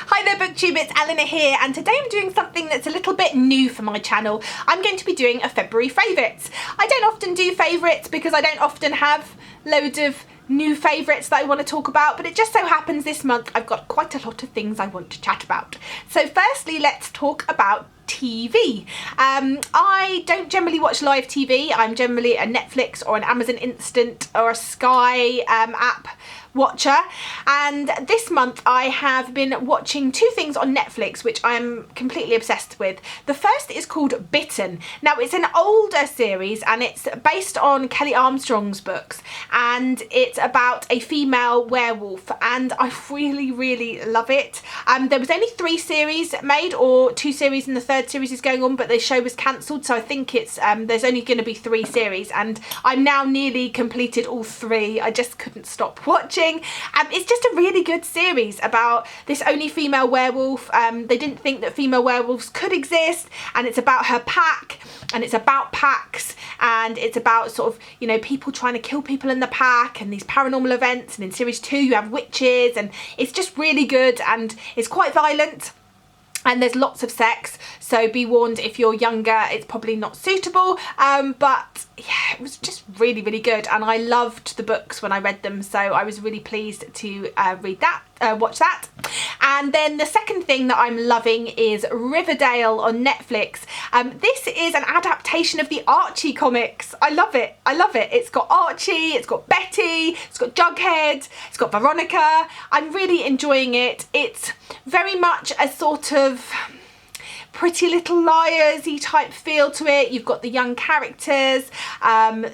Hi there BookTube, it's Eleanor here, and today I'm doing something that's a little bit new for my channel. I'm going to be doing a February favourites. I don't often do favourites because I don't often have loads of new favourites that I want to talk about, but it just so happens this month I've got quite a lot of things I want to chat about. So firstly, let's talk about TV. I don't generally watch live TV. I'm generally a Netflix or an Amazon Instant or a Sky app watcher, and this month I have been watching two things on Netflix which I am completely obsessed with. The first is called Bitten. Now it's an older series and it's based on Kelly Armstrong's books, and it's about a female werewolf, and I really love it. There was only 3 series made, or 2 series, and the 3rd series is going on, but the show was cancelled, so I think it's there's only going to be 3 series, and I'm now nearly completed all 3. I just couldn't stop watching. It's just a really good series about this only female werewolf. They didn't think that female werewolves could exist, and it's about her pack, and it's about packs, and it's about sort of, you know, people trying to kill people in the pack and these paranormal events. And in series 2 you have witches, and it's just really good, and it's quite violent. And there's lots of sex, so be warned if you're younger, it's probably not suitable. But yeah, it was just really good, and I loved the books when I read them, so I was really pleased to watch that. And then the second thing that I'm loving is Riverdale on Netflix. This is an adaptation of the Archie comics. I love it. It's got Archie, it's got Betty, it's got Jughead, it's got Veronica. I'm really enjoying it. It's very much a sort of Pretty Little Liars-y type feel to it. You've got the young characters,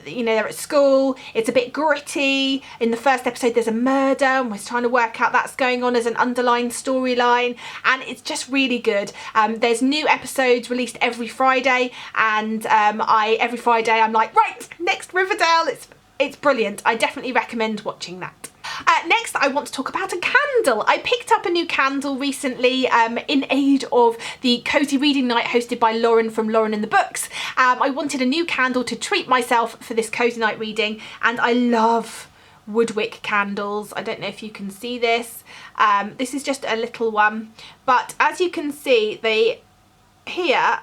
you know, they're at school. It's a bit gritty. In the first episode there's a murder, and we're trying to work out that's going on as an underlying storyline, and it's just really good. There's new episodes released every Friday, and every Friday I'm like, right, next Riverdale. It's brilliant. I definitely recommend watching that. Next, I want to talk about a candle. I picked up a new candle recently in aid of the cozy reading night hosted by Lauren from Lauren and the Books. I wanted a new candle to treat myself for this cozy night reading, and I love woodwick candles. I don't know if you can see this. This is just a little one, but as you can see, here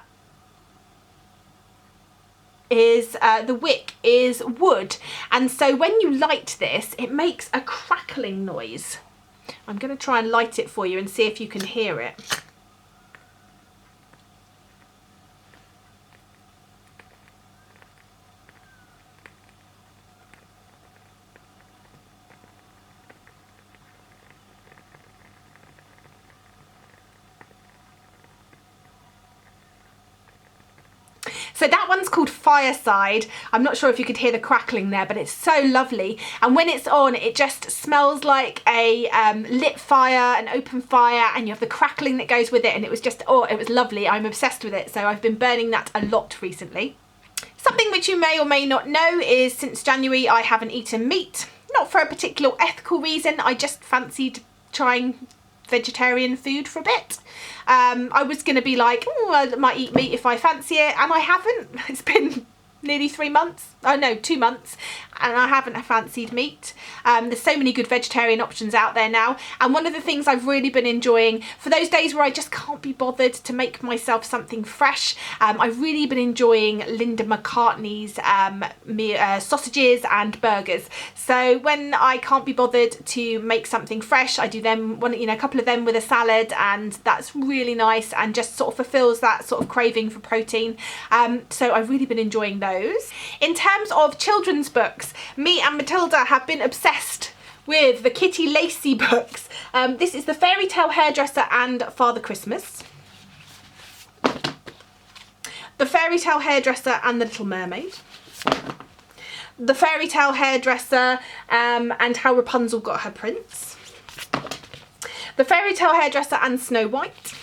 is the wick is wood, and so when you light this it makes a crackling noise. I'm going to try and light it for you and see if you can hear it. So that one's called Fireside. I'm not sure if you could hear the crackling there, but it's so lovely. And when it's on, it just smells like a lit fire, an open fire, and you have the crackling that goes with it. And it was just, oh, it was lovely. I'm obsessed with it. So I've been burning that a lot recently. Something which you may or may not know is since January, I haven't eaten meat. Not for a particular ethical reason. I just fancied trying vegetarian food for a bit. I was going to be like, oh, I might eat meat if I fancy it, and I haven't. It's been nearly 3 months. Oh no, 2 months, and I haven't fancied meat. There's so many good vegetarian options out there now, and one of the things I've really been enjoying for those days where I just can't be bothered to make myself something fresh, I've really been enjoying Linda McCartney's sausages and burgers. So when I can't be bothered to make something fresh, I do them, a couple of them with a salad, and that's really nice and just sort of fulfills that sort of craving for protein. So I've really been enjoying those. In terms of children's books, me and Matilda have been obsessed with the Kitty Lacey books. This is The Fairy Tale Hairdresser and Father Christmas, The Fairy Tale Hairdresser and the Little Mermaid, The Fairy Tale Hairdresser and How Rapunzel Got Her Prince, The Fairy Tale Hairdresser and Snow White,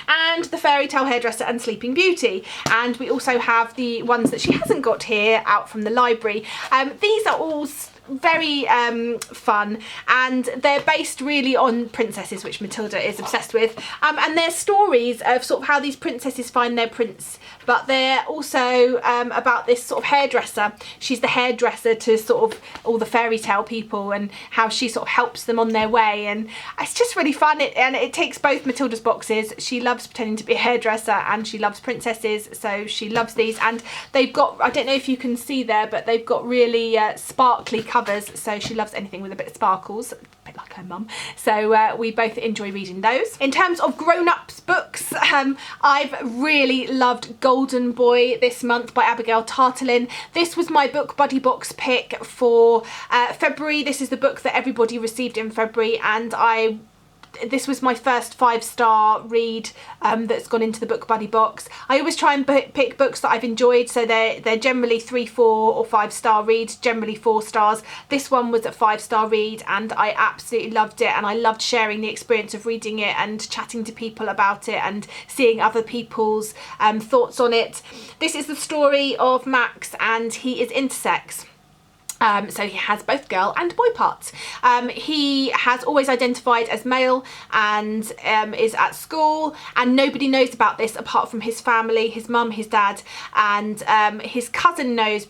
and The Fairy Tale Hairdresser and Sleeping Beauty. And we also have the ones that she hasn't got here out from the library. These are all very fun, and they're based really on princesses, which Matilda is obsessed with, and they're stories of sort of how these princesses find their prince, but they're also about this sort of hairdresser. She's the hairdresser to sort of all the fairy tale people, and how she sort of helps them on their way, and it's just really fun. And it takes both Matilda's boxes. She loves pretending to be a hairdresser and she loves princesses, so she loves these, and they've got, I don't know if you can see there, but they've got really sparkly covers, so she loves anything with a bit of sparkles, a bit like her mum, so we both enjoy reading those. In terms of grown-ups books, I've really loved Golden Boy this month by Abigail Tartolin. This was my Book Buddy Box pick for February. This is the book that everybody received in February, and this was my first 5-star read that's gone into the Book Buddy box. I always try and pick books that I've enjoyed, so they're generally 3, 4 or 5-star reads, generally 4 stars. This one was a 5-star read and I absolutely loved it, and I loved sharing the experience of reading it and chatting to people about it and seeing other people's thoughts on it. This is the story of Max, and he is intersex. So he has both girl and boy parts. He has always identified as male and is at school, and nobody knows about this apart from his family, his mum, his dad, and his cousin knows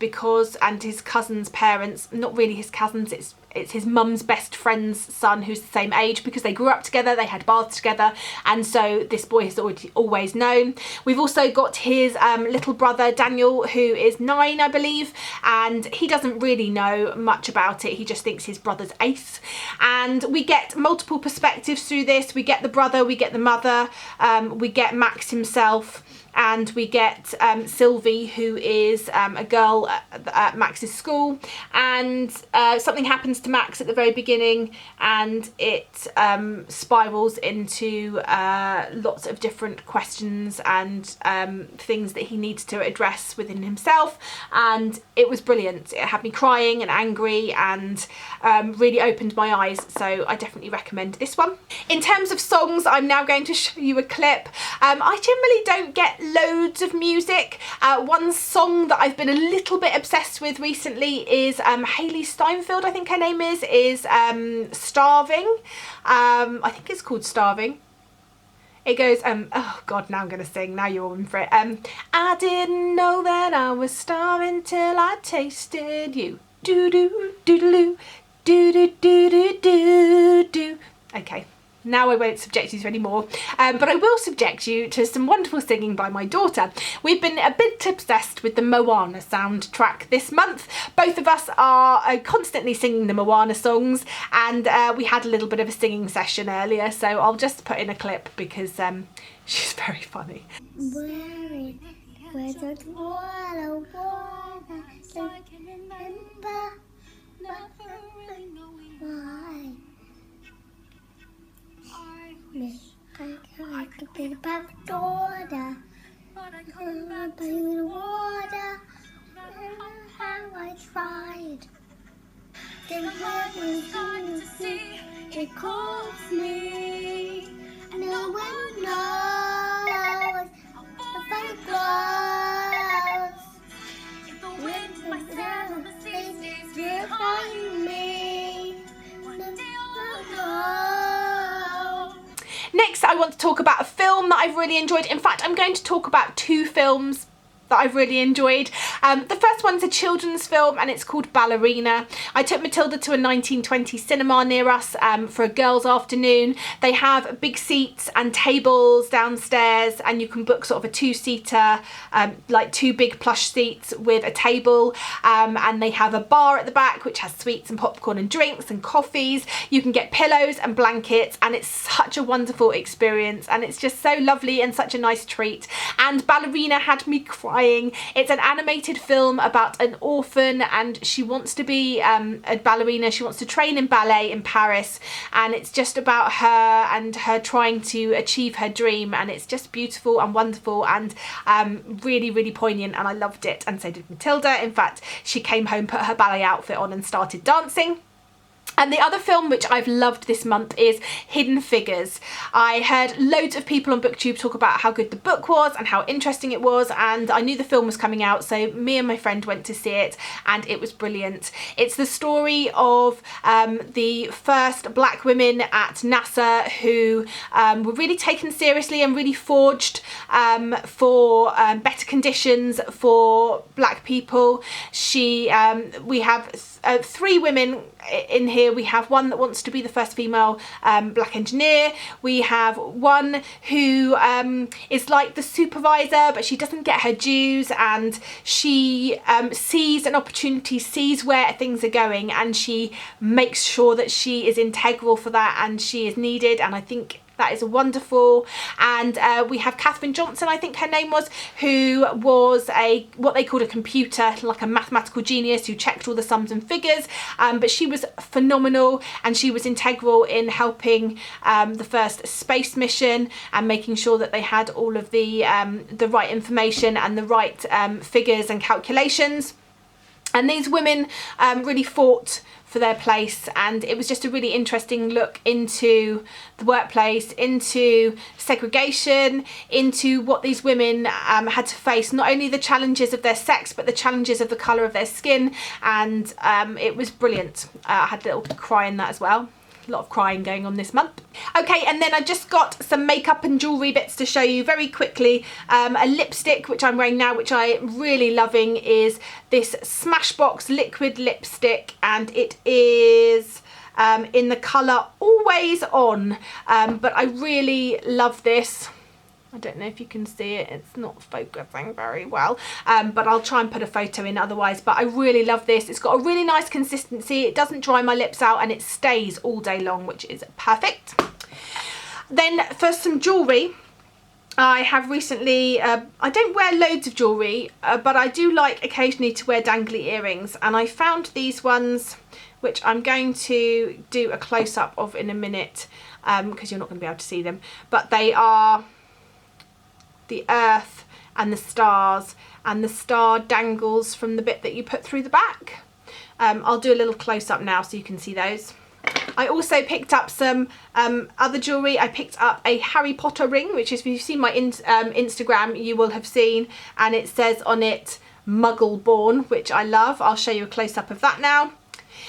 and his cousin's parents, not really his cousins, it's his mum's best friend's son who's the same age, because they grew up together, they had baths together, and so this boy has always known. We've also got his little brother Daniel, who is 9, I believe, and he doesn't really know much about it. He just thinks his brother's ace, and we get multiple perspectives through this. We get the brother, we get the mother, we get Max himself, and we get Sylvie, who is a girl at Max's school, and something happens to Max at the very beginning, and it spirals into lots of different questions and things that he needs to address within himself, and it was brilliant. It had me crying and angry and really opened my eyes, so I definitely recommend this one. In terms of songs, I'm now going to show you a clip. I generally don't get loads of music. One song that I've been a little bit obsessed with recently is Hayley Steinfeld, I think her name is Starving. I think it's called Starving. It goes, oh god, now I'm gonna sing, now you're all in for it. I didn't know that I was starving till I tasted you. Do do do do do do do do do do. Okay. Now I won't subject you to any more, but I will subject you to some wonderful singing by my daughter. We've been a bit obsessed with the Moana soundtrack this month. Both of us are constantly singing the Moana songs, and we had a little bit of a singing session earlier, so I'll just put in a clip because she's very funny. Where's the water, so I can remember, never really knowing why. I could be about the daughter, but I couldn't play with water. How I tried. Then when we started to see, it calls me. No one knows if I close. If the wind myself on the sea is behind me, one day I'll know. Next, I want to talk about a film that I've really enjoyed. In fact, I'm going to talk about 2 films that I've really enjoyed. The first one's a children's film, and it's called Ballerina. I took Matilda to a 1920s cinema near us for a girls' afternoon. They have big seats and tables downstairs, and you can book sort of a 2-seater, like 2 big plush seats with a table, and they have a bar at the back which has sweets and popcorn and drinks and coffees. You can get pillows and blankets, and it's such a wonderful experience, and it's just so lovely and such a nice treat. And Ballerina had me crying. It's an animated film about an orphan, and she wants to be a ballerina. She wants to train in ballet in Paris, and it's just about her and her trying to achieve her dream, and it's just beautiful and wonderful and really, really poignant, and I loved it, and so did Matilda. In fact, she came home, put her ballet outfit on and started dancing. And the other film which I've loved this month is Hidden Figures. I heard loads of people on BookTube talk about how good the book was and how interesting it was, and I knew the film was coming out, so me and my friend went to see it, and it was brilliant. It's the story of the first black women at NASA who were really taken seriously and really forged for better conditions for black people. We have 3 women in here. We have one that wants to be the first female black engineer. We have one who is like the supervisor, but she doesn't get her dues, and she sees an opportunity, sees where things are going, and she makes sure that she is integral for that and she is needed, and I think that is wonderful. And we have Katherine Johnson, I think her name was, who was what they called a computer, like a mathematical genius who checked all the sums and figures, but she was phenomenal, and she was integral in helping the first space mission and making sure that they had all of the right information and the right figures and calculations. And these women really fought for their place, and it was just a really interesting look into the workplace, into segregation, into what these women had to face, not only the challenges of their sex but the challenges of the colour of their skin, and it was brilliant. I had a little cry in that as well. A lot of crying going on this month. Okay, and then I just got some makeup and jewellery bits to show you very quickly. A lipstick which I'm wearing now, which I'm really loving, is this Smashbox liquid lipstick, and it is in the colour Always On, but I really love this. I don't know if you can see it, it's not focusing very well, but I'll try and put a photo in otherwise. But I really love this. It's got a really nice consistency, it doesn't dry my lips out, and it stays all day long, which is perfect. Then for some jewellery, I have recently, I don't wear loads of jewellery, but I do like occasionally to wear dangly earrings, and I found these ones which I'm going to do a close-up of in a minute, because you're not going to be able to see them, but they are the earth and the stars, and the star dangles from the bit that you put through the back. I'll do a little close-up now so you can see those. I also picked up some other jewellery. I picked up a Harry Potter ring, which is, if you've seen my Instagram, you will have seen, and it says on it Muggle Born, which I love. I'll show you a close-up of that now.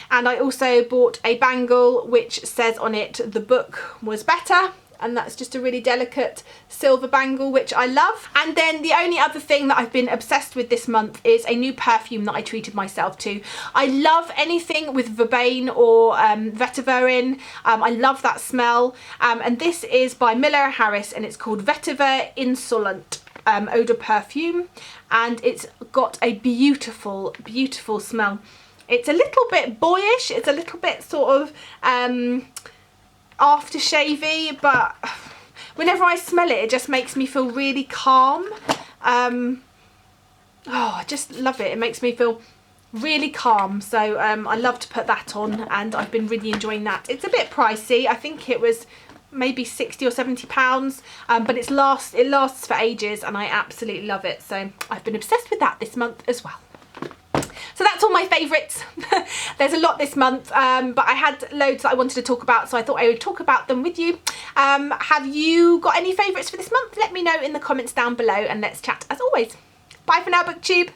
And I also bought a bangle which says on it The Book Was Better, and that's just a really delicate silver bangle which I love. And then the only other thing that I've been obsessed with this month is a new perfume that I treated myself to. I love anything with vervain or vetiver in. I love that smell, and this is by Miller Harris, and it's called Vetiver Insolent Eau de Perfume, and it's got a beautiful, beautiful smell. It's a little bit boyish, it's a little bit sort of aftershavey, but whenever I smell it, it just makes me feel really calm. Oh, I just love it. It makes me feel really calm, so I love to put that on, and I've been really enjoying that. It's a bit pricey. I think it was maybe 60 or 70 pounds, but it lasts for ages, and I absolutely love it. So I've been obsessed with that this month as well. So that's all my favourites. There's a lot this month, but I had loads that I wanted to talk about, so I thought I would talk about them with you. Have you got any favourites for this month? Let me know in the comments down below, and let's chat as always. Bye for now, BookTube.